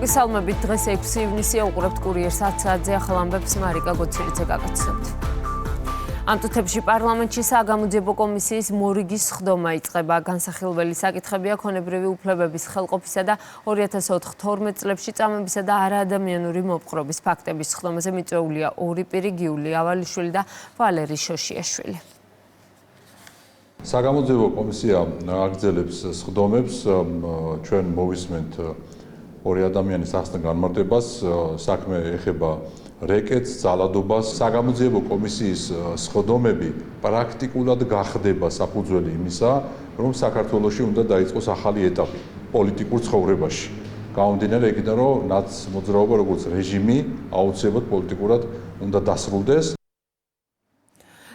მოგესალმებით. დღეს 6 ივნისია, უყურებთ კურიერს 10 საათზე ახალ ამბებს მარიკა გოცირიძე გაგაცნობთ. ამ წუთებში პარლამენტში საგამოძიებო კომისიის მორიგის სხდომა იწყება. განსახილველი საკითხებია ქონებრივი უფლებების ხელყოფისა და 2012 წლებში წამებისა და არაადამიანური მოპყრობის ფაქტების სხდომაზე მიწვეულია ორი პირი, გიული ავალიშვილი და ვალერი შოშიაშვილი. საგამოძიებო კომისია აგრძელებს სხდომებს, ჩვენ მოვისმენთ ორი ადამიანის ახსნა განმარტებას, საქმე ეხება რეკეტს, ძალადობას. საგამოძიებო კომისიის სხდომები პრაქტიკულად გახდება საფუძველი იმისა, რომ საქართველოში უნდა დაიწყოს ახალი ეტაპი პოლიტიკურ ცხოვრებაში. გამომდინარე იქიდან, რომ ნაცმოძრაობა როგორც რეჟიმი აუცილებლად პოლიტიკურად უნდა დასრულდეს.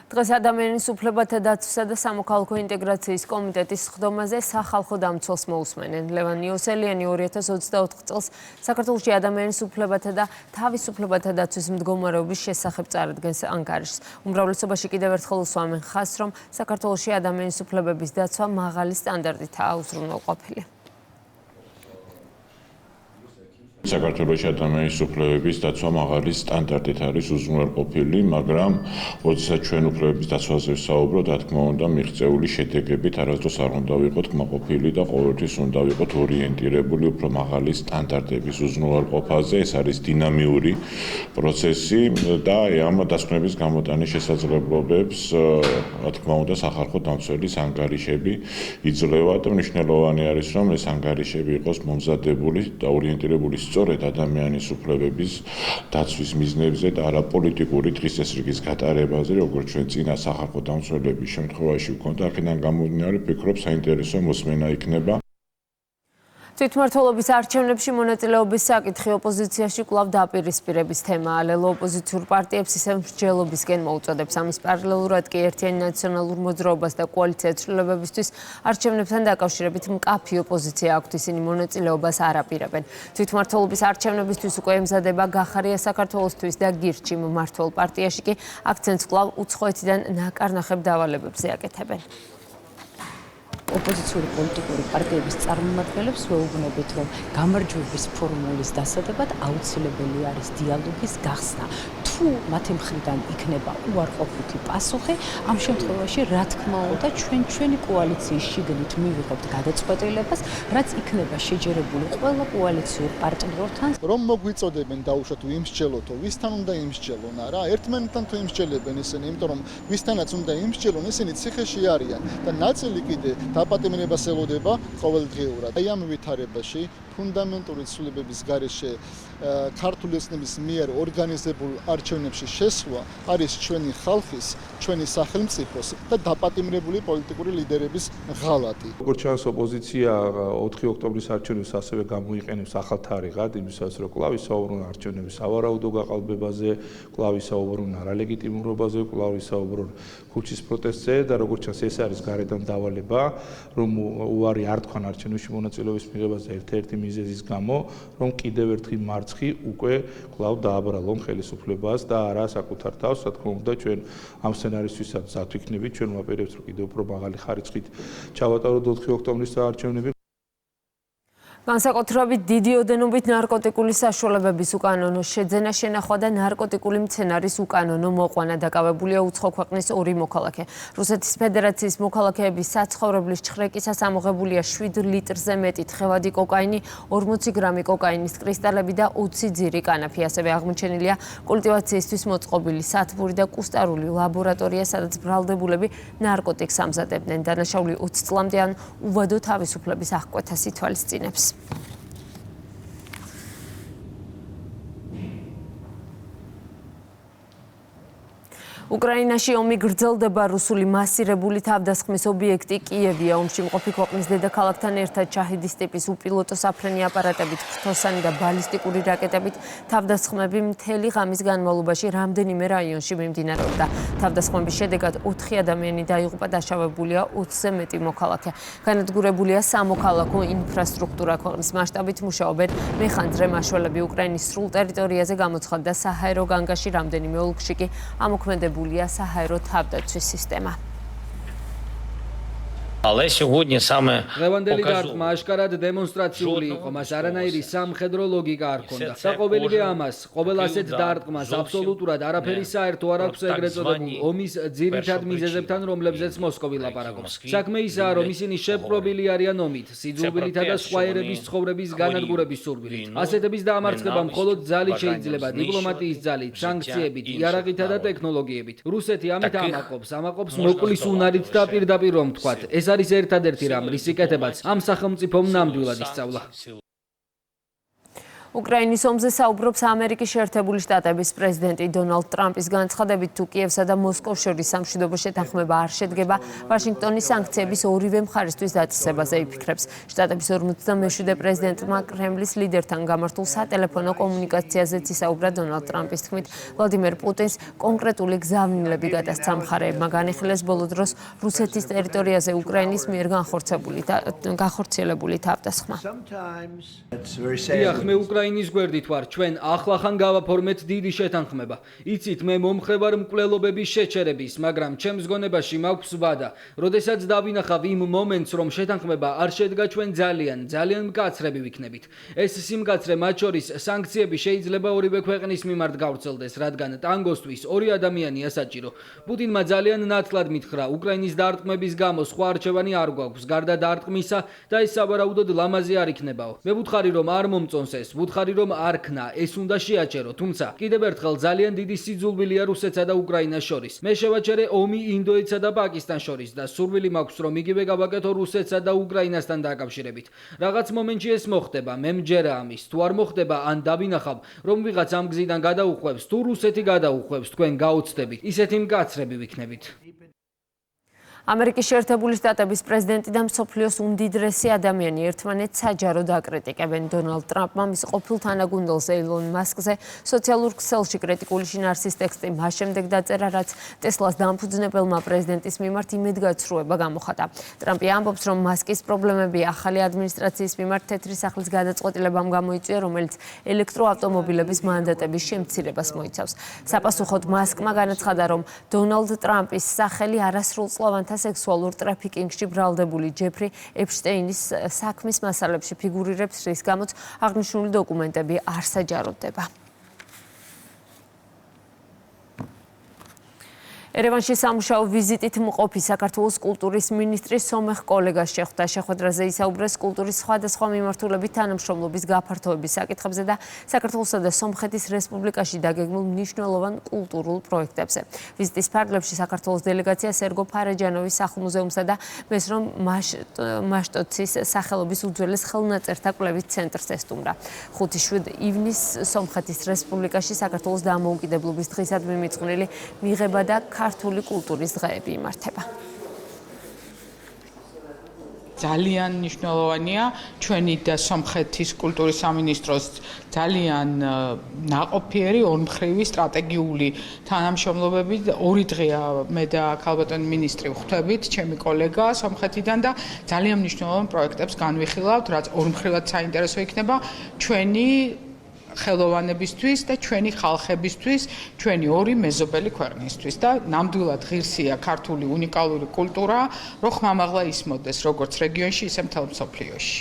დღეს ადამიანის უფლებათა დაცვისა და სამოქალაქო ინტეგრაციის კომიტეტის სხდომაზე სახალხო დამცველს მოусმენენ. ლევან იოსელიანი 2024 წელს საქართველოში ადამიანის უფლებათა და თავისუფლებათა დაცვის მდგომარეობის შესახებ წარადგენს ანგარიშს. უმრავლესობაში კიდევ ერთხელ უსვამენ ხაზს, რომ საქართველოში ადამიანის უფლებების დაცვა მაღალი სტანდარტითაა უზრუნველყოფილი. საქართველოში ადამიანის უფლებების დაცვა მაღალი სტანდარტით არის უზრუნველყოფილი, მაგრამ როდესაც ჩვენ უფლებების დაცვაზე ვსაუბრობთ, რა თქმა უნდა, მიღწეული შედეგებით არასდროს არ უნდა ვიყოთ კმაყოფილი და ყოველთვის უნდა ვიყოთ ორიენტირებული უფრო მაღალი სტანდარტების უზრუნველყოფაზე. ეს არის დინამიური პროცესი და ამ დასკვნების გამოტანის შესაძლებლობებს, რა თქმა უნდა, სახალხო დამცველის ანგარიშები იძლევა და მნიშვნელოვანი არის, რომ ეს ანგარიშები იყოს მომზადებული და ორიენტირებული სწორედ ადამიანის უფლებების დაცვის მიზნებზე და არა პოლიტიკური დღესასრიგის გატარებაზე, როგორც ჩვენ წინა სახალხო დამცველების შემთხვევაში ვქონდა. აქედან გამომდინარე, ვფიქრობ, საინტერესო მოსმენა იქნება. თვითმმართველობის არჩევნებში მონაწილეობის საკითხი ოპოზიციაში კვლავ დაპირისპირების თემაა. ლელო ოპოზიციურ პარტიებს ისევ მსჯელობისკენ მოუწოდებს. ამის პარალელურად კი ერთიანი ნაციონალურ მოძრაობას და კოალიცია ცვლილებებისთვის არჩევნებთან დაკავშირებით მკაფი ოპოზიცია აქვთ, ისინი მონაწილეობას არ აპირებენ. თვითმმართველობის არჩევნებისთვის უკვე ემზადება გახარია საქართველოსთვის და გირჩი მმართველ პარტიაში კი აქცენტს კვლავ უცხოეთიდან ნაკარნახებ დავალებებზე აკეთებენ. ოპოზიციური პოლიტიკური პარტიების წარმომადგენლებს ვეუბნებით, რომ გამარჯვების ფორმულის დასადებად აუცილებელი არის დიალოგის გახსნა. თუ მათი მხრიდან იქნება უარყოფითი პასუხი, ამ შემთხვევაში, რა თქმა უნდა, ჩვენი კოალიციის შიგნით მივიღებთ გადაწყვეტილებას, რაც იქნება შეჯერებული ყველა კოალიციურ პარტნიორთან. რომ მოგვიწოდებენ დაუშვათ თუ იმსჯელოთო, ვისთან უნდა იმსჯელონ, არა? ერთმანეთთან თუ იმსჯელებენ ისინი, იმიტომ რომ ვისთანაც უნდა იმსჯელონ, ისინი ციხეში არიან და ნაწილი კიდე დაპატიმრებას ელოდება ყოველდღიურად. აი ამ ვითარებაში ფუნდამენტური ცვლილებების გარეშე ქართული ოცნების მიერ ორგანიზებულ არჩევნებში შესვლა არის ჩვენი ხალხის, ჩვენი სახელმწიფოს და დაპატიმრებული პოლიტიკური ლიდერების ღალატი. როგორც ჩანს, ოპოზიცია 4 ოქტომბრის არჩევნებს ასევე გამოიყენებს ახალ თარიღად, იმისას რომ კვლავ ისაუბრონ არჩევნების სავარაუდო გაყალბებაზე, კვლავ ისაუბრონ არალეგიტიმურობაზე, კვლავ ისაუბრონ ქუჩის პროტესტზე და როგორც ჩანს, ეს არის გარედან დავალება, რომ უარი არ თქვან არჩევნებში მონაწილეობის მიღებაზე ერთ-ერთი მიზეზის გამო, რომ კიდევ ერთი მარცხი უკვე კვლავ დააბრალონ ხელისუფლებას და არა საკუთარ თავს. რა თქმა უნდა, ჩვენ ამ სცენარისთვისაც მზად ვიქნებით, ჩვენ ვაპირებთ, რომ კიდევ უფრო მაღალი ხარისხით ჩავატაროთ 4 ოქტომბრის არჩევნები. განსაკუთრებით დიდი ოდენობით ნარკოტიკული საშუალებების უკანონო შეძენა, შენახვა და ნარკოტიკული მცენარის უკანონო მოყვანა დაკავებულია უცხო ქვეყნის ორი მოქალაქე. რუსეთის ფედერაციის მოქალაქეების საცხოვრებლის ჩხრეკისას ამოღებულია 7 ლიტრზე მეტი თხევადი კოკაინი, 40 გრამი კოკაინის კრისტალები და 20 ძირი კანაფი. ასევე აღმოჩენილია კულტივაციისთვის მოწყობილი სათბური და კუსტარული ლაბორატორია, სადაც ბრალდებულები ნარკოტიკს ამზადებდნენ. დანაშაული 20 წლამდე ან უვადო თავისუფლების აღკვეთას ითვალისწინებს. უკრაინაში ომი გრძელდება. რუსული მასირებული თავდასხმის ობიექტი კიევია. ომში მყოფი ქვეყნის დედაქალაქთან ერთად შაჰიდის ტიპის უპილოტო საფრენი აპარატებით, ფრთოსანი და ბალისტიკური რაკეტებით თავდასხმები მთელი ღამის განმავლობაში რამდენიმე რაიონში მიმდინარეობდა. თავდასხმების შედეგად 4 ადამიანი დაიღუპა, დაშავებულია 20-ზე მეტი მოქალაქე. განადგურებულია სამოქალაქო ინფრასტრუქტურა. ქვეყნის მასშტაბით მუშაობენ მეხანძრე მაშველები. უკრაინის სრულ ტერიტორიაზე გამოცხადდა საჰაერო განგაში, რამდენიმე ოლქში კი ამოქმედებულია საჰაერო თავდაცვის სისტემა. Але сьогодні саме დღევანდელი დარტყმა აშკარად დემონსტრაციული იყო, მას არანაირი სამხედრო ლოგიკა არ ჰქონდა. და ყოველივე ამას, ყოველ ასეთ დარტყმას აბსოლუტურად არაფერი საერთო არ აქვს ეგრეთ წოდებულ ომის ძირითად მიზეზებთან, რომლებზეც მოსკოვი ლაპარაკობს. საქმე ისაა, რომ ისინი შეპყრობილი არიან ომით, სიძულვილითა და სხვა ერების ცხოვრების განადგურების სურვილით. ასეთების დაამარცხება მხოლოდ ძალით შეიძლება, დიპლომატიის ძალით, სანქციებით, იარაღითა და ტექნოლოგიებით. რუსეთი ამით ამაყობს მოკვლის უნარით და პირდაპირ რომ თქვათ. ეს არის ერთადერთი რამ, რის სიკეთებაც ამ სახელმწიფომ ნამდვილად ისწავლა. უკრაინის ომზე საუბრობს ამერიკის შეერთებული შტატების პრეზიდენტი დონალდ ტრამპის განცხადებით, თუ კიევსა და მოსკოვს შორის სამშვიდობო შეთანხმება არ შედგება, ვაშინგტონი სანქციების ორივე მხარისთვის დაწესებაზე იფიქრებს. შტატების 57 პრეზიდენტმა კრემლის ლიდერთან გამართულ სატელეფონო კომუნიკაციაზეც ისაუბრა დონალდ ტრამპის თქმით, ვლადიმერ პუტინს კონკრეტული გზავნილები გადასცა მხარეებმა განიხილეს ბოლო დროს რუსეთის ტერიტორიაზე უკრაინის მიერ განხორციელებული თავდასხმა. უკრაინის გვერდით ვარ, ჩვენ ახლახან გავაფორმეთ დიდი შეთანხმება. იცით, მე მომხრე ვარ მკვლელობების შეჩერების, მაგრამ ჩემს გონებაში მაქვს ვადა. როდესაც დავინახავ იმ მომენტს, რომ შეთანხმება არ შედგა, ჩვენ ძალიან მკაცრები ვიქნებით. ეს სიმკაცრე მათ შორის სანქციები შეიძლება ორივე ქვეყნის მიმართ გავრცელდეს, რადგან ტანგოსთვის ორი ადამიანია საჭირო. პუტინმა ძალიან ნათლად მითხრა, უკრაინის დარტყმების გამო სხვა არჩევანი არ გვაქვს, გარდა დარტყმისა და ეს სავარაუდოდ ლამაზი არ იქნებაო. მე ვუთხარი, რომ არ მომწონს ეს. ვუთხარი რომ არ ქნა, ეს უნდა შეაჩერო, თუმცა კიდევ ერთხელ ძალიან დიდი სიძულვილია რუსეთსა და უკრაინას შორის. მე შევაჩერე ომი ინდოეთსა და პაკისტანს შორის და სურვილი მაქვს რომ იგივე გავაკეთო რუსეთსა და უკრაინასთან დაკავშირებით. რაღაც მომენტში ეს მოხდება, მე მჯერა ამის. თუ არ მოხდება, ან დავინახავ, რომ ვიღაც ამ გზიდან გადაუხვევს, თუ რუსეთი გადაუხვევს, თქვენ გაოცდებით. ისეთი მკაცრები ვიქნებით. ამერიკის შეერთებული შტატების პრეზიდენტი და მსოფლიოს უმდიდრესი ადამიანი ერთმანეთს საჯაროდ აკრიტიკებენ. დონალდ ტრამპმა მის ყოფილ თანაგუნდელს ელონ მასკზე სოციალურ ქსელში კრიტიკული შინაარსის ტექსტი მას შემდეგ დაწერა, რაც ტესლას დამფუძნებელმა პრეზიდენტის მიმართ იმედგაცრუება გამოხატა. ტრამპი ამბობს, რომ მასკის პრობლემები ახალი ადმინისტრაციის მიმართ თეთრი სახლის გადაწყვეტილებამ გამოიწვია, რომელიც ელექტროავტომობილების მანდატების შემცირებას მოიცავს. საპასუხოდ მასკმა განაცხადა, რომ დონალდ ტრამპის სახელი არასრულწლოვანთა სექსუალურ ტრაფიკინგში ბრალდებული ჯეფრი ეპშტეინის საქმის მასალებში ფიგურირებს, რის გამოც აღნიშნული დოკუმენტები არ საჯაროდება. ერევანში სამუშაო ვიზიტით მყოფი საქართველოს კულტურის მინისტრის სომეხ კოლეგას შეხვდა. შეხვედრაზე ისაუბრეს კულტურის სხვადასხვა მიმართულებით თანამშრომლობის გაფართოების საკითხებზე და საქართველოსა და სომხეთის რესპუბლიკაში დაგეგმილ მნიშვნელოვან კულტურულ პროექტებზე. ვიზიტის ფარგლებში საქართველოს დელეგაცია სერგო ფარეჯანოვის სახლ-მუზეუმსა და მესრომ მაშტოცის სახელობის უძველეს ხელნაწერთა კვლევის ცენტრს ესტუმრა. 5-7 ივნისს სომხეთის რესპუბლიკაში საქართველოს დამოუკიდებლობის დღისადმი მიწყვნილი მიღება და ქართული კულტურის დღეები იმართება. ძალიან მნიშვნელოვანია ჩვენი და სომხეთის კულტურის სამინისტროს ძალიან ნაყოფიერი ორმხრივი სტრატეგიული თანამშრომლობები. 2 დღეა მე და ქალბატონი მინისტრი ვხვდებით, ჩემი კოლეგა სომხეთიდან და ძალიან მნიშვნელოვან პროექტებს განვიხილავთ, რაც ორმხრივად საინტერესო იქნება ჩვენი ხელოვანებისთვის და ჩვენი ხალხებისთვის, ჩვენი ორი მეზობელი ქვეყნისთვის და ნამდვილად ღირსია ქართული უნიკალური კულტურა, რო ხმამაღლა ისმოდეს როგორც რეგიონში, ისე მთელ მსოფლიოში.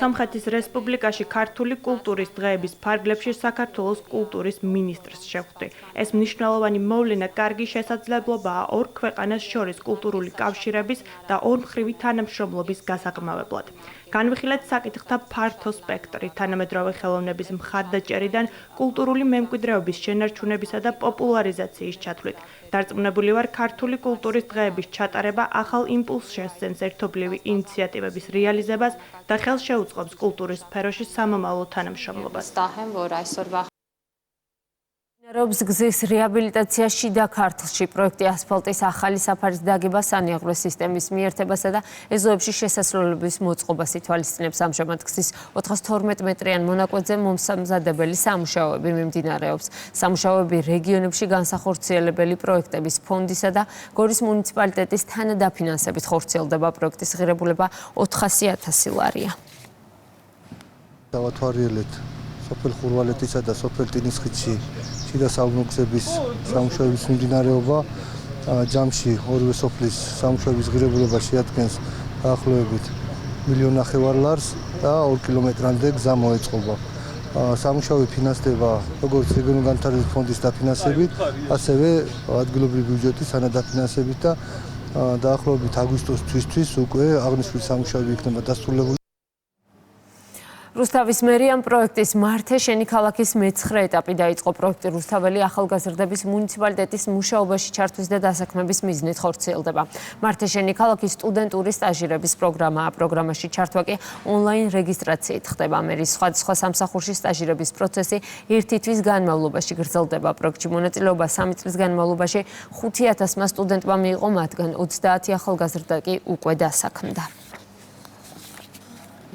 სომხეთის რესპუბლიკაში ქართული კულტურის დღეების ფარგლებში საქართველოს კულტურის მინისტრს შეხვდი. ეს მნიშვნელოვანი მოვლენა კარგი შესაძლებლობაა ორ ქვეყანას შორის კულტურული კავშირების და ორმხრივი თანამშრომლობის გასაღრმავებლად. განვიხილეთ საკითხთა ფართო სპექტრი, თანამედროვე ხელოვნების მხარდაჭერიდან კულტურული მემკვიდრეობის შენარჩუნებისა და პოპულარიზაციის ჩათვლით. დარწმუნებული ვარ, ქართული კულტურის დღეების ჩატარება ახალ იმპულსს შესცემს ერთობლივი ინიციატივების რეალიზებას და ხელს შეუწყობს კულტურის სფეროში სამომავლო თანამშრომლობას. რობს გზის რეაბილიტაცია შიდა ქართლში. პროექტი ასფალტის ახალი საფარის დაგება, სანიაღვრე სისტემის მიერთებასა და ეზოებში შესასვლელების მოწყობას ითვალისწინებს. ამჟამად გზის 412 მეტრიან მონაკვეთზე მომსამზადებელი სამუშაოები მიმდინარეობს. სამუშაოები რეგიონებში განსახორციელებელი პროექტების ფონდისა და გორის მუნიციპალიტეტის თანადაფინანსებით ხორციელდება. პროექტის ღირებულება 400.000 ლარია. დავათვალიერეთ სოფელ ხურვალეთისა და სოფელ ტინისხიდში შიდა საუკუნეების სამუშაოების მიმდინარეობა ჯამში ორივე სოფლის სამუშაოების ღირებულება შეადგენს დაახლოებით 1,5 მილიონ ლარს და 2 კილომეტრამდე გზა მოეწყობა. სამუშაოები ფინანსდება როგორც რეგიონული განვითარების ფონდის დაფინანსებით, ასევე ადგილობრივი ბიუჯეტის ანადაფინანსებით და დაახლოებით აგვისტოს თვისთვის უკვე აღნიშნული სამუშაოები იქნება დასრულებული. რუსთავის მერიამ პროექტის მართე შენი ქალაქის მე-9 ეტაპი დაიწყო. პროექტი რუსთაველი ახალგაზრდების მუნიციპალიტეტის მუშაობაში ჩართვის და დასაქმების მიზნით ხორციელდება. მართე შენი ქალაქის სტუდენტური სტაჟირების პროგრამაა. პროგრამაში ჩართვა კი ონლაინ რეგისტრაციით ხდება. მერის სხვადასხვა სამსახურში სტაჟირების პროცესი 1 თვის განმავლობაში გრძელდება. პროექტში მონაწილეობა 3 წლის განმავლობაში 5,000-მა სტუდენტმა მიიღო, მათგან 30 ახალგაზრდა კი უკვე დასაქმდა.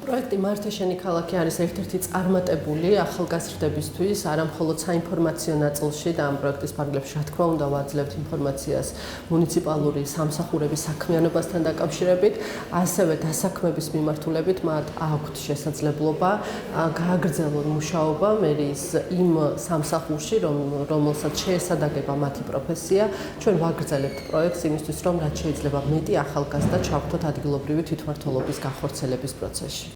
პროექტი მართე შენი ქალაქი არის ერთ-ერთი წარმატებული ახალგაზრდებისთვის, არა მხოლოდ საინფორმაციო ნაწილში და ამ პროექტის ფარგლებში, რა თქმა უნდა, ვაძლევთ ინფორმაციას მუნიციპალური სამსახურების საქმიანობასთან დაკავშირებით, ასევე დასაქმების მიმართულებით მათ აქვთ შესაძლებლობა გააგრძელონ მუშაობა მერის იმ სამსახურში, რომელსაც შეესადაგება მათი პროფესია. ჩვენ ვაგრძელებთ პროექტს იმისთვის, რომ რაც შეიძლება მეტი ახალგაზრდა ჩავხტოთ ადგილობრივი თვითმმართველობის განხორციელების პროცესში.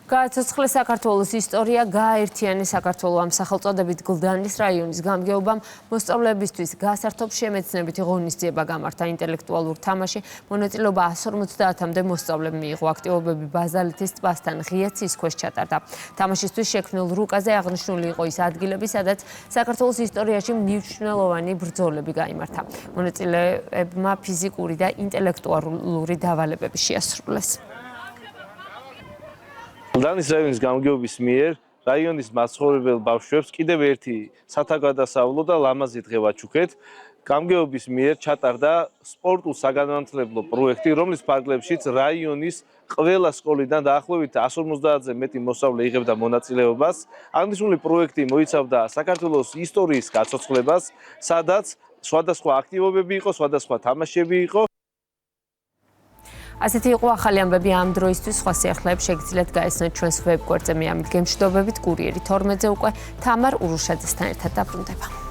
გააცოცხლე საქართველოს ისტორია, გააერთიანე საქართველო ამ სახელწოდებით გლდანის რაიონის გამგეობამ მოსწავლეებისთვის გასართობ შემეცნებითი ღონისძიება გამართა. ინტელექტუალურ თამაში მონაწილეობა 150-მდე მოსწავლემ მიიღო. აქტივობები ბაზალეთის ტბასთან ღია ცის ქვეშ ჩატარდა. თამაშისთვის შექმნილ რუკაზე აღნიშნული იყო ის ადგილები, სადაც საქართველოს ისტორიაში მნიშვნელოვანი ბრძოლები გაიმართა. მონაწილეებმა ფიზიკური და ინტელექტუალური დავალებები შეასრულეს. გლდანის რაიონის გამგეობის მიერ რაიონის მაცხოვრებელ ბავშვებს კიდევ ერთი სათაგადასავლო და ლამაზი დღე ვაჩუქეთ. გამგეობის მიერ ჩატარდა სპორტულ-საგანმანათლებლო პროექტი, რომლის ფარგლებშიც რაიონის ყველა სკოლიდან დაახლოებით 150-ზე მეტი მოსწავლე იღებდა მონაწილეობას. აღნიშნული პროექტი მოიცავდა საქართველოს ისტორიის გაცოცხლებას, სადაც სხვადასხვა აქტივობები იყო, სხვადასხვა თამაშები იყო. ასეთი იყო ახალი ამბები ამ დროისთვის. სხვა სიახლეებს შეგიძლიათ გაესწროთ ჩვენს ვებგვერდზე. მე ამით გემშვიდობებით, კურიერი 12-ზე უკვე თამარ ურუშაძესთან ერთად დაბრუნდება.